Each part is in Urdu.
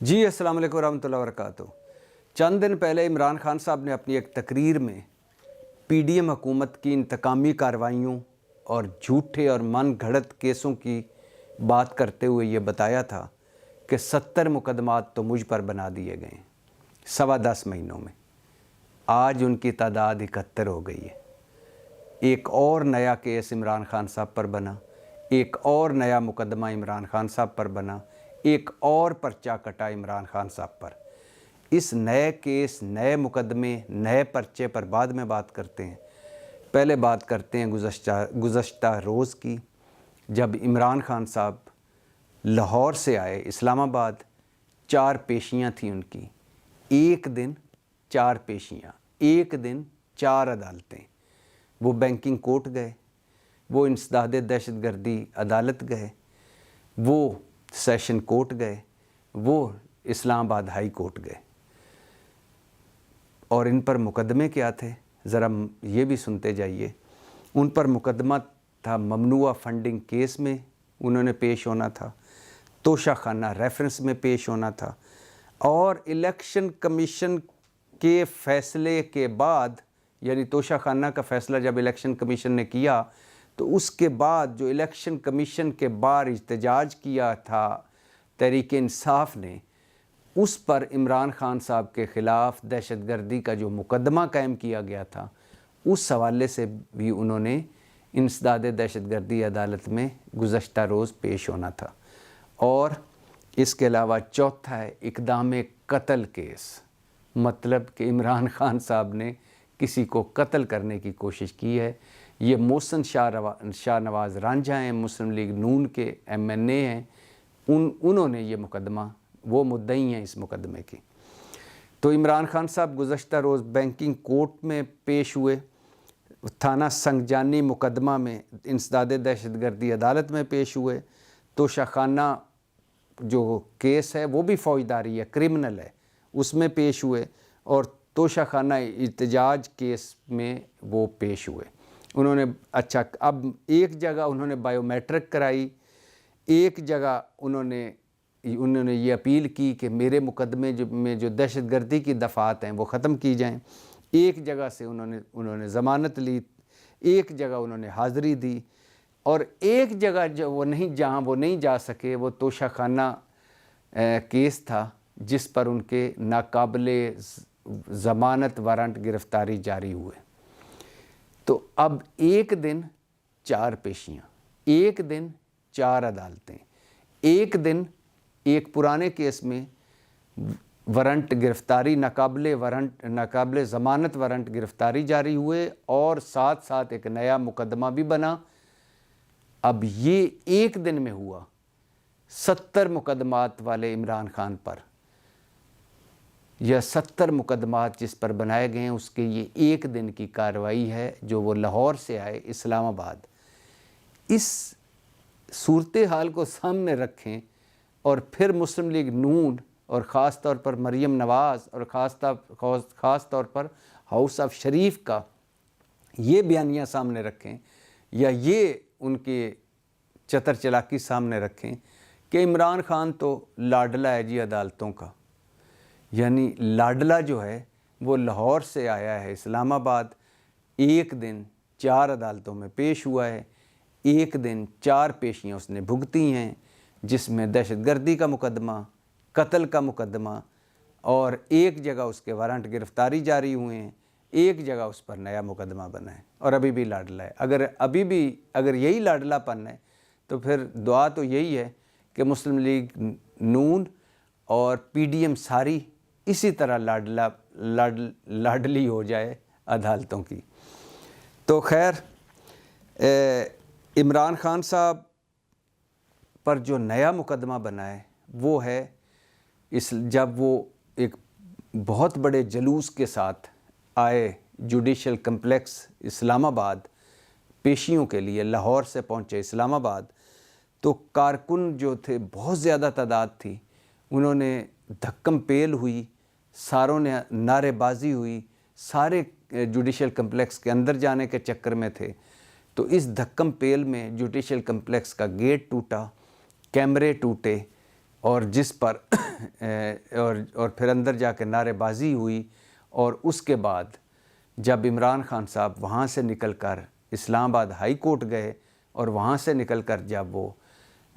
جی السلام علیکم ورحمۃ اللہ وبرکاتہ۔ چند دن پہلے عمران خان صاحب نے اپنی ایک تقریر میں پی ڈی ایم حکومت کی انتقامی کارروائیوں اور جھوٹے اور من گھڑت کیسوں کی بات کرتے ہوئے یہ بتایا تھا کہ 70 مقدمات تو مجھ پر بنا دیے گئے ہیں 10.25 مہینوں میں۔ آج ان کی تعداد 71 ہو گئی ہے۔ ایک اور نیا کیس عمران خان صاحب پر بنا، ایک اور نیا مقدمہ عمران خان صاحب پر بنا، ایک اور پرچہ کٹا عمران خان صاحب پر۔ اس نئے کیس، نئے مقدمے، نئے پرچے پر بعد میں بات کرتے ہیں۔ پہلے بات کرتے ہیں گزشتہ روز کی، جب عمران خان صاحب لاہور سے آئے اسلام آباد۔ 4 پیشیاں تھیں ان کی، ایک دن 4 پیشیاں، ایک دن 4 عدالتیں۔ وہ بینکنگ کورٹ گئے، وہ انسداد دہشت گردی عدالت گئے، وہ سیشن کورٹ گئے، وہ اسلام آباد ہائی کورٹ گئے۔ اور ان پر مقدمے کیا تھے ذرا یہ بھی سنتے جائیے۔ ان پر مقدمہ تھا ممنوعہ فنڈنگ کیس میں انہوں نے پیش ہونا تھا، توشہ خانہ ریفرنس میں پیش ہونا تھا، اور الیکشن کمیشن کے فیصلے کے بعد، یعنی توشہ خانہ کا فیصلہ جب الیکشن کمیشن نے کیا تو اس کے بعد جو الیکشن کمیشن کے باہر احتجاج کیا تھا تحریک انصاف نے، اس پر عمران خان صاحب کے خلاف دہشت گردی کا جو مقدمہ قائم کیا گیا تھا، اس حوالے سے بھی انہوں نے انسداد دہشت گردی عدالت میں گزشتہ روز پیش ہونا تھا۔ اور اس کے علاوہ چوتھا ہے اقدام قتل کیس، مطلب کہ عمران خان صاحب نے کسی کو قتل کرنے کی کوشش کی ہے۔ یہ محسن شاہ نواز رانجھا ہیں، مسلم لیگ نون کے ایم این اے ہیں، انہوں نے یہ مقدمہ، وہ مدعی ہیں اس مقدمے کی۔ تو عمران خان صاحب گزشتہ روز بینکنگ کورٹ میں پیش ہوئے، تھانہ سنگجانی مقدمہ میں انسداد دہشت گردی عدالت میں پیش ہوئے، توشہ خانہ جو کیس ہے وہ بھی فوجداری ہے، کرمنل ہے، اس میں پیش ہوئے، اور توشہ خانہ احتجاج کیس میں وہ پیش ہوئے۔ انہوں نے اب ایک جگہ انہوں نے بائیو میٹرک کرائی، ایک جگہ انہوں نے یہ اپیل کی کہ میرے مقدمے میں جو دہشت گردی کی دفعات ہیں وہ ختم کی جائیں۔ ایک جگہ سے انہوں نے ضمانت لی، ایک جگہ انہوں نے حاضری دی، اور ایک جگہ جہاں وہ نہیں جا سکے وہ توشہ خانہ کیس تھا جس پر ان کے ناقابل ضمانت وارنٹ گرفتاری جاری ہوئے۔ تو اب ایک دن 4 پیشیاں، ایک دن 4 عدالتیں، ایک دن ایک پرانے کیس میں وارنٹ گرفتاری، ناقابل ضمانت وارنٹ گرفتاری جاری ہوئے، اور ساتھ ساتھ ایک نیا مقدمہ بھی بنا۔ اب یہ ایک دن میں ہوا 70 مقدمات والے عمران خان پر، یا 70 مقدمات جس پر بنائے گئے ہیں اس کے یہ ایک دن کی کارروائی ہے جو وہ لاہور سے آئے اسلام آباد۔ اس صورتحال کو سامنے رکھیں، اور پھر مسلم لیگ نون اور خاص طور پر مریم نواز اور خاص طور پر ہاؤس آف شریف کا یہ بیانیہ سامنے رکھیں، یا یہ ان کے چتر چلاکی سامنے رکھیں کہ عمران خان تو لاڈلا ہے جی عدالتوں کا، یعنی لاڈلا جو ہے وہ لاہور سے آیا ہے اسلام آباد، ایک دن 4 عدالتوں میں پیش ہوا ہے، ایک دن 4 پیشیاں اس نے بھگتی ہیں، جس میں دہشت گردی کا مقدمہ، قتل کا مقدمہ، اور ایک جگہ اس کے وارنٹ گرفتاری جاری ہوئے ہیں، ایک جگہ اس پر نیا مقدمہ بنا ہے، اور ابھی بھی لاڈلا ہے۔ اگر یہی لاڈلا پن ہے تو پھر دعا تو یہی ہے کہ مسلم لیگ نون اور پی ڈی ایم ساری اسی طرح لاڈلی ہو جائے عدالتوں کی۔ تو خیر، عمران خان صاحب پر جو نیا مقدمہ بنا ہے وہ ہے جب وہ ایک بہت بڑے جلوس کے ساتھ آئے جوڈیشل کمپلیکس اسلام آباد پیشیوں کے لیے، لاہور سے پہنچے اسلام آباد، تو کارکن جو تھے، بہت زیادہ تعداد تھی، انہوں نے دھکم پیل ہوئی، ساروں نے نعرے بازی ہوئی، سارے جوڈیشل کمپلیکس کے اندر جانے کے چکر میں تھے۔ تو اس دھکم پیل میں جوڈیشل کمپلیکس کا گیٹ ٹوٹا، کیمرے ٹوٹے، اور جس پر اور پھر اندر جا کے نعرے بازی ہوئی، اور اس کے بعد جب عمران خان صاحب وہاں سے نکل کر اسلام آباد ہائی کورٹ گئے اور وہاں سے نکل کر جب وہ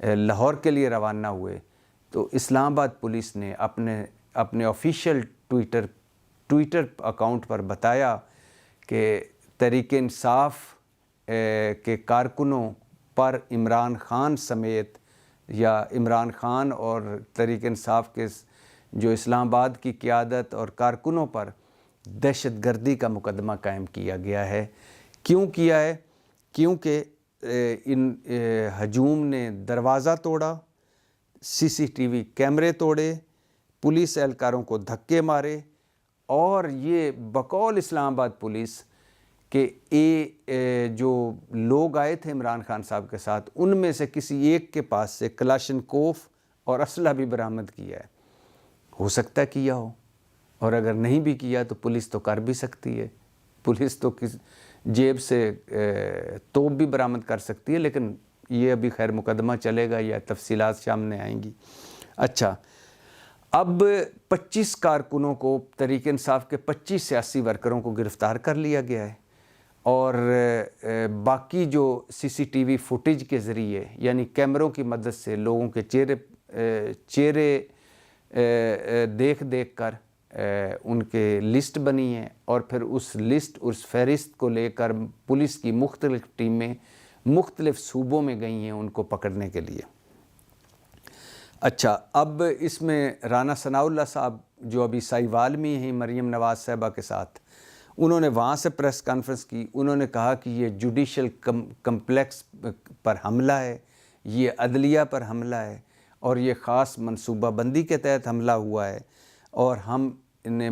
لاہور کے لیے روانہ ہوئے، تو اسلام آباد پولیس نے اپنے آفیشیل ٹویٹر اکاؤنٹ پر بتایا کہ تحریک انصاف کے کارکنوں پر عمران خان سمیت، یا عمران خان اور تحریک انصاف کے جو اسلام آباد کی قیادت اور کارکنوں پر دہشت گردی کا مقدمہ قائم کیا گیا ہے۔ کیوں کیا ہے؟ کیونکہ ان ہجوم نے دروازہ توڑا، سی سی ٹی وی کیمرے توڑے، پولیس اہلکاروں کو دھکے مارے، اور یہ بقول اسلام آباد پولیس کہ جو لوگ آئے تھے عمران خان صاحب کے ساتھ، ان میں سے کسی ایک کے پاس سے کلاشنکوف اور اسلحہ بھی برآمد کیا ہے۔ ہو سکتا ہے کیا ہو، اور اگر نہیں بھی کیا تو پولیس تو کر بھی سکتی ہے، پولیس تو جیب سے توپ بھی برآمد کر سکتی ہے، لیکن یہ ابھی خیر مقدمہ چلے گا یا تفصیلات سامنے آئیں گی۔ اچھا، اب 25 کارکنوں کو، تحریک انصاف کے 25 سیاسی ورکروں کو گرفتار کر لیا گیا ہے، اور باقی جو سی سی ٹی وی فوٹیج کے ذریعے، یعنی کیمروں کی مدد سے لوگوں کے چہرے دیکھ کر ان کے لسٹ بنی ہے، اور پھر اس فہرست کو لے کر پولیس کی مختلف ٹیمیں مختلف صوبوں میں گئی ہیں ان کو پکڑنے کے لیے۔ اچھا، اب اس میں رانا ثناء اللہ صاحب جو ابھی سائیوال میں ہیں مریم نواز صاحبہ کے ساتھ، انہوں نے وہاں سے پریس کانفرنس کی، انہوں نے کہا کہ یہ جوڈیشل کمپلیکس پر حملہ ہے، یہ عدلیہ پر حملہ ہے، اور یہ خاص منصوبہ بندی کے تحت حملہ ہوا ہے، اور ہم نے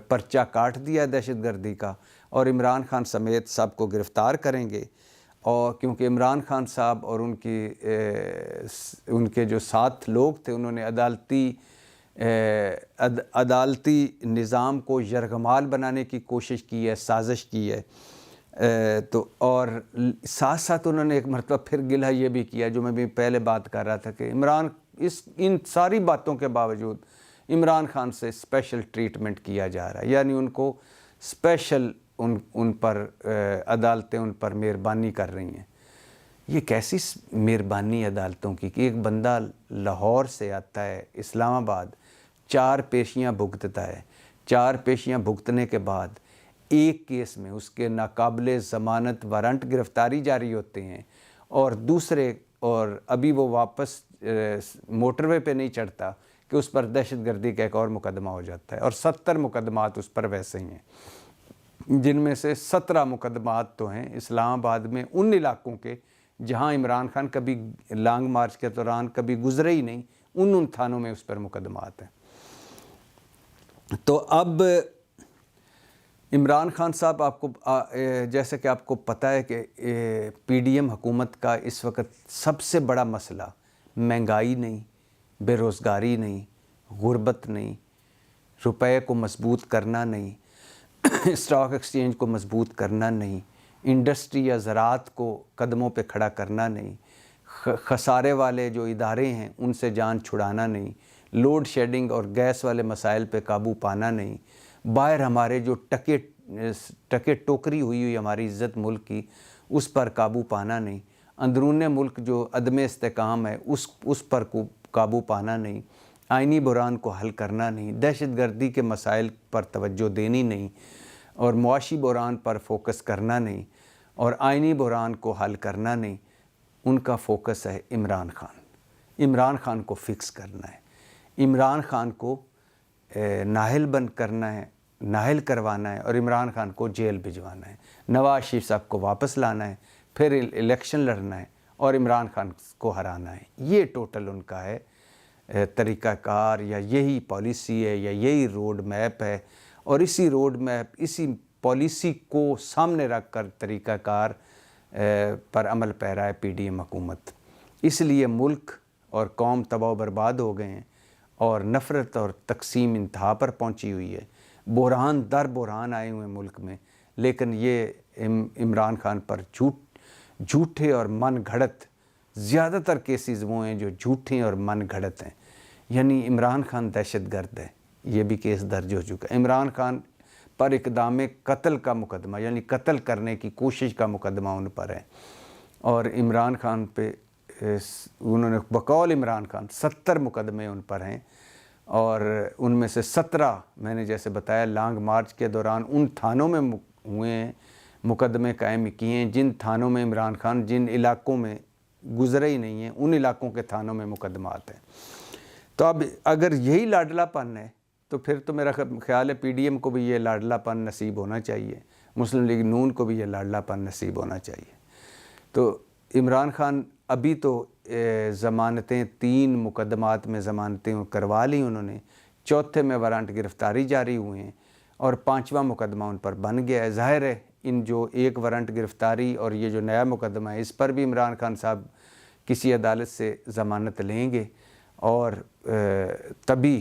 پرچہ کاٹ دیا دہشت گردی کا، اور عمران خان سمیت سب کو گرفتار کریں گے۔ اور کیونکہ عمران خان صاحب اور ان کے جو ساتھ لوگ تھے، انہوں نے عدالتی نظام کو یرغمال بنانے کی کوشش کی ہے، سازش کی ہے، تو اور ساتھ ساتھ انہوں نے ایک مرتبہ پھر گلہ یہ بھی کیا، جو میں بھی پہلے بات کر رہا تھا، کہ ان ساری باتوں کے باوجود عمران خان سے اسپیشل ٹریٹمنٹ کیا جا رہا ہے، یعنی ان کو اسپیشل ان پر عدالتیں ان پر مہربانی کر رہی ہیں۔ یہ کیسی مہربانی عدالتوں کی کہ ایک بندہ لاہور سے آتا ہے اسلام آباد، 4 پیشیاں بھگتتا ہے، 4 پیشیاں بھگتنے کے بعد ایک کیس میں اس کے ناقابل ضمانت وارنٹ گرفتاری جاری ہوتے ہیں، اور ابھی وہ واپس موٹر وے پہ نہیں چڑھتا کہ اس پر دہشت گردی کا ایک اور مقدمہ ہو جاتا ہے، اور 70 مقدمات اس پر ویسے ہی ہیں، جن میں سے 17 مقدمات تو ہیں اسلام آباد میں ان علاقوں کے جہاں عمران خان کبھی لانگ مارچ کے دوران کبھی گزرے ہی نہیں، ان تھانوں میں اس پر مقدمات ہیں۔ تو اب عمران خان صاحب، آپ کو جیسے کہ آپ کو پتہ ہے کہ پی ڈی ایم حکومت کا اس وقت سب سے بڑا مسئلہ مہنگائی نہیں، بے روزگاری نہیں، غربت نہیں، روپے کو مضبوط کرنا نہیں، اسٹاک ایکسچینج کو مضبوط کرنا نہیں، انڈسٹری یا زراعت کو قدموں پہ کھڑا کرنا نہیں، خسارے والے جو ادارے ہیں ان سے جان چھڑانا نہیں، لوڈ شیڈنگ اور گیس والے مسائل پہ قابو پانا نہیں، باہر ہمارے جو ٹکے ٹوکری ہوئی ہماری عزت ملک کی، اس پر قابو پانا نہیں، اندرون ملک جو عدم استحکام ہے اس پر قابو پانا نہیں، آئینی بحران کو حل کرنا نہیں، دہشت گردی کے مسائل پر توجہ دینی نہیں، اور معاشی بحران پر فوکس کرنا نہیں، اور آئینی بحران کو حل کرنا نہیں۔ ان کا فوکس ہے عمران خان کو فکس کرنا ہے، عمران خان کو نااہل بند کرنا ہے، نااہل کروانا ہے، اور عمران خان کو جیل بھجوانا ہے، نواز شریف صاحب کو واپس لانا ہے، پھر الیکشن لڑنا ہے، اور عمران خان کو ہرانا ہے۔ یہ ٹوٹل ان کا ہے طریقہ کار، یا یہی پالیسی ہے، یا یہی روڈ میپ ہے، اور اسی روڈ میپ، اسی پالیسی کو سامنے رکھ کر طریقہ کار پر عمل پیرا ہے پی ڈی ایم حکومت۔ اس لیے ملک اور قوم تباہ و برباد ہو گئے ہیں، اور نفرت اور تقسیم انتہا پر پہنچی ہوئی ہے، بحران در بحران آئے ہوئے ہیں ملک میں، لیکن یہ عمران خان پر جھوٹے اور من گھڑت، زیادہ تر کیسز وہ ہیں جو جھوٹے اور من گھڑت ہیں۔ یعنی عمران خان دہشت گرد ہے، یہ بھی کیس درج ہو چکا ہے۔ عمران خان پر اقدام قتل کا مقدمہ، یعنی قتل کرنے کی کوشش کا مقدمہ ان پر ہے، اور عمران خان پہ انہوں نے بقول عمران خان 70 مقدمے ان پر ہیں، اور ان میں سے 17 میں نے جیسے بتایا لانگ مارچ کے دوران ان تھانوں میں ہوئے ہیں، مقدمے قائم کیے ہیں جن تھانوں میں عمران خان جن علاقوں میں گزرے ہی نہیں ہیں، ان علاقوں کے تھانوں میں مقدمات ہیں۔ تو اب اگر یہی لاڈلا پن ہے تو پھر تو میرا خیال ہے پی ڈی ایم کو بھی یہ لاڈلا پن نصیب ہونا چاہیے، مسلم لیگ نون کو بھی یہ لاڈلا پن نصیب ہونا چاہیے۔ تو عمران خان ابھی تو ضمانتیں 3 مقدمات میں ضمانتیں کروا لی انہوں نے، 4تھے میں وارنٹ گرفتاری جاری ہوئے ہیں، اور 5واں مقدمہ ان پر بن گیا ہے۔ ظاہر ہے ان جو 1 وارنٹ گرفتاری اور یہ جو نیا مقدمہ ہے اس پر بھی عمران خان صاحب کسی عدالت سے ضمانت لیں گے، اور تبھی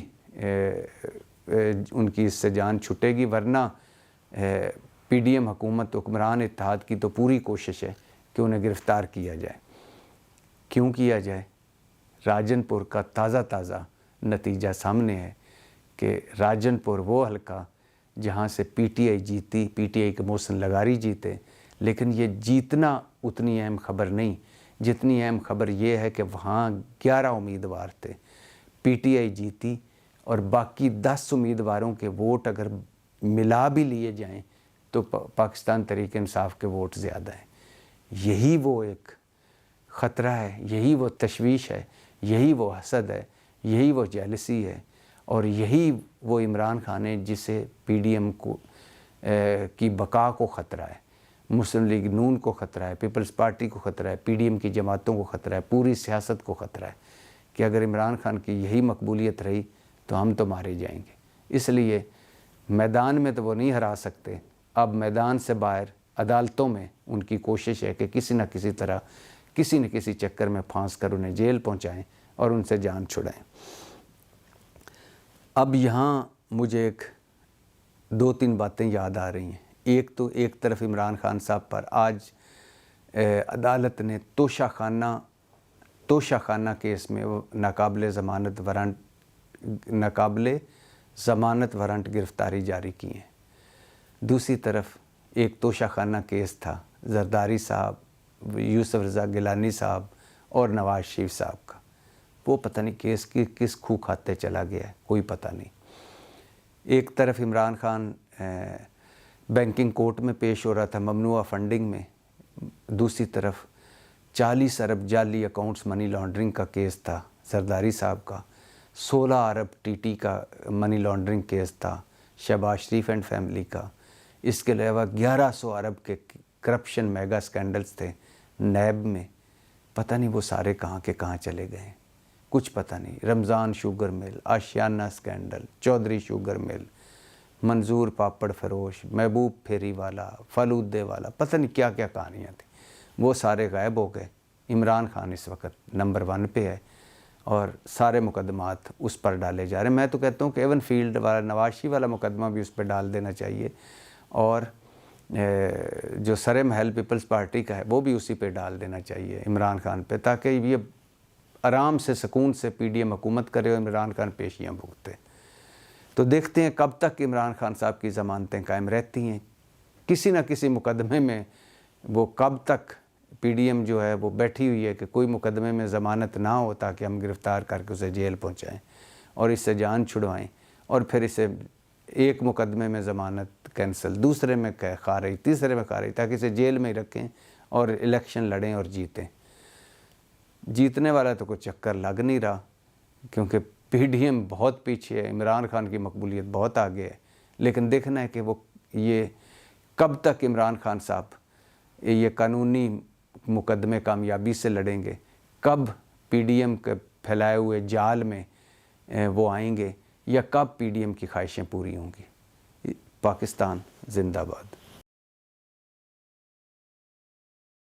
ان کی اس سے جان چھٹے گی، ورنہ پی ڈی ایم حکومت حکمران اتحاد کی تو پوری کوشش ہے کہ انہیں گرفتار کیا جائے۔ کیوں کیا جائے؟ راجن پور کا تازہ نتیجہ سامنے ہے کہ راجن پور وہ حلقہ جہاں سے پی ٹی آئی جیتی، پی ٹی آئی کے محسن لغاری جیتے، لیکن یہ جیتنا اتنی اہم خبر نہیں جتنی اہم خبر یہ ہے کہ وہاں 11 امیدوار تھے، پی ٹی آئی جیتی، اور باقی 10 امیدواروں کے ووٹ اگر ملا بھی لیے جائیں تو پاکستان تحریک انصاف کے ووٹ زیادہ ہیں۔ یہی وہ ایک خطرہ ہے، یہی وہ تشویش ہے، یہی وہ حسد ہے، یہی وہ جیلسی ہے، اور یہی وہ عمران خان ہے جسے پی ڈی ایم کو کی بقا کو خطرہ ہے، مسلم لیگ نون کو خطرہ ہے، پیپلز پارٹی کو خطرہ ہے، پی ڈی ایم کی جماعتوں کو خطرہ ہے، پوری سیاست کو خطرہ ہے کہ اگر عمران خان کی یہی مقبولیت رہی تو ہم تو مارے جائیں گے۔ اس لیے میدان میں تو وہ نہیں ہرا سکتے، اب میدان سے باہر عدالتوں میں ان کی کوشش ہے کہ کسی نہ کسی طرح کسی نہ کسی چکر میں پھانس کر انہیں جیل پہنچائیں اور ان سے جان چھڑائیں۔ اب یہاں مجھے 2-3 باتیں یاد آ رہی ہیں۔ ایک طرف عمران خان صاحب پر آج عدالت نے توشہ خانہ کیس میں ناقابل ضمانت وارنٹ گرفتاری جاری کی ہیں۔ دوسری طرف ایک توشہ خانہ کیس تھا زرداری صاحب، یوسف رضا گیلانی صاحب اور نواز شریف صاحب کا، وہ پتہ نہیں کیس کی کس کھو کھاتے چلا گیا ہے، کوئی پتہ نہیں۔ ایک طرف عمران خان بینکنگ کورٹ میں پیش ہو رہا تھا ممنوعہ فنڈنگ میں، دوسری طرف 40 ارب جعلی اکاؤنٹس منی لانڈرنگ کا کیس تھا زرداری صاحب کا، 16 ارب ٹی ٹی کا منی لانڈرنگ کیس تھا شہباز شریف اینڈ فیملی کا، اس کے علاوہ 1100 ارب کے کرپشن میگا سکینڈلز تھے نیب میں، پتہ نہیں وہ سارے کہاں کے کہاں چلے گئے ہیں، کچھ پتہ نہیں۔ رمضان sugar mill, Ashiana scandal, Chaudhry sugar mill, منظور پاپڑ فروش، محبوب پھیری والا، فلودے والا، پتہ نہیں کیا کیا کہانیاں تھیں، وہ سارے غائب ہو گئے۔ عمران خان اس وقت نمبر 1 پہ ہے اور سارے مقدمات اس پر ڈالے جا رہے ہیں۔ میں تو کہتا ہوں کہ ایون فیلڈ والا نواز شریف والا مقدمہ بھی اس پہ ڈال دینا چاہیے، اور جو سر محل پیپلز پارٹی کا ہے وہ بھی اسی پہ ڈال دینا چاہیے عمران خان پہ، تاکہ یہ آرام سے سکون سے پی ڈی ایم حکومت کرے اور عمران خان پیشیاں بھگتے۔ تو دیکھتے ہیں کب تک عمران خان صاحب کی ضمانتیں قائم رہتی ہیں، کسی نہ کسی مقدمے میں وہ کب تک پی ڈی ایم جو ہے وہ بیٹھی ہوئی ہے کہ کوئی مقدمے میں ضمانت نہ ہو تاکہ ہم گرفتار کر کے اسے جیل پہنچائیں اور اس سے جان چھڑوائیں، اور پھر اسے ایک مقدمے میں ضمانت کینسل، دوسرے میں خارج، تیسرے میں خارج، تاکہ اسے جیل میں ہی رکھیں اور الیکشن لڑیں اور جیتیں۔ جیتنے والا تو کوئی چکر لگ نہیں رہا، کیونکہ پی ڈی ایم بہت پیچھے ہے، عمران خان کی مقبولیت بہت آگے ہے، لیکن دیکھنا ہے کہ وہ یہ کب تک عمران خان صاحب یہ قانونی مقدمے کامیابی سے لڑیں گے، کب پی ڈی ایم کے پھیلائے ہوئے جال میں وہ آئیں گے، یا کب پی ڈی ایم کی خواہشیں پوری ہوں گی۔ پاکستان زندہ باد۔